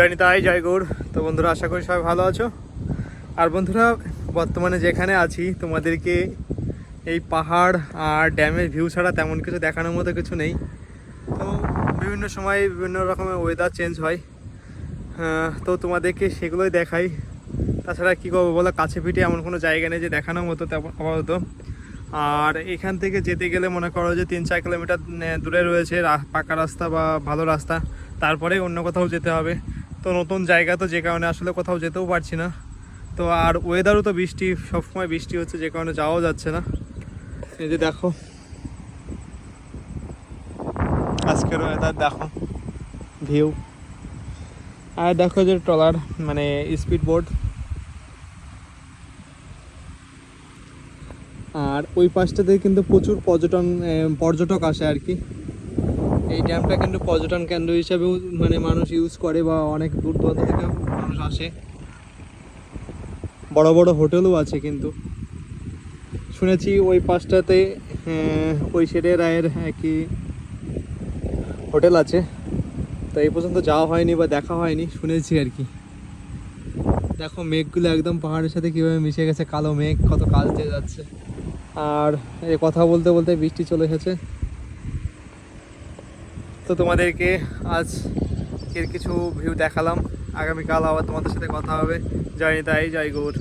জয় নিতাই, জয় গৌর। তো বন্ধুরা, আশা করি সবাই ভালো আছো। আর বন্ধুরা, বর্তমানে যেখানে আছি তোমাদেরকে এই পাহাড় আর ড্যামের ভিউ ছাড়া তেমন কিছু দেখানোর মতো কিছু নেই। তো বিভিন্ন সময় বিভিন্ন রকমের ওয়েদার চেঞ্জ হয়, তো তোমাদেরকে সেগুলোই দেখাই। তাছাড়া কী করবো বলো, কাছে পিঠে এমন কোনো জায়গা নেই যে দেখানোর মতো তেমন আপাতত। আর এখান থেকে যেতে গেলে মনে করো যে 3-4 কিলোমিটার দূরে রয়েছে পাকা রাস্তা বা ভালো রাস্তা, তারপরে অন্য কোথাও যেতে হবে। তো নতুন জায়গা, তো যে কারণে আসলে কোথাও যেতেও পারছি না। তো আর ওয়েদারও তো বৃষ্টি, সবসময় বৃষ্টি হচ্ছে, যে কারণে যাওয়াও যাচ্ছে না। এই যে দেখো আজকের ওয়েদার, দেখো ভিউ। আর দেখো যে ট্রলার, মানে স্পিড বোট। আর ওই পাশটাতে কিন্তু প্রচুর পর্যটক আসে আর কি। এই ড্যামটা কিন্তু পর্যটন কেন্দ্র হিসাবেও মানে মানুষ ইউজ করে, বা অনেক দূর দূরান্ত থেকে মানুষ আসে। বড় বড় হোটেলও আছে কিন্তু, শুনেছি ওই পাশটাতে ওই শেডে রায়ের কি হোটেল আছে। তো এই পর্যন্ত যাওয়া হয়নি বা দেখা হয়নি, শুনেছি আর কি। দেখো মেঘগুলো একদম পাহাড়ের সাথে কীভাবে মিশে গেছে, কালো মেঘ কত কাজ দিয়ে যাচ্ছে। আর এই কথা বলতে বলতে বৃষ্টি চলে এসেছে। তো তোমাদেরকে আজকের কিছু ভিউ দেখালাম, আগামীকাল আবার তোমাদের সাথে কথা হবে। জয় নিতাই, জয় গৌর।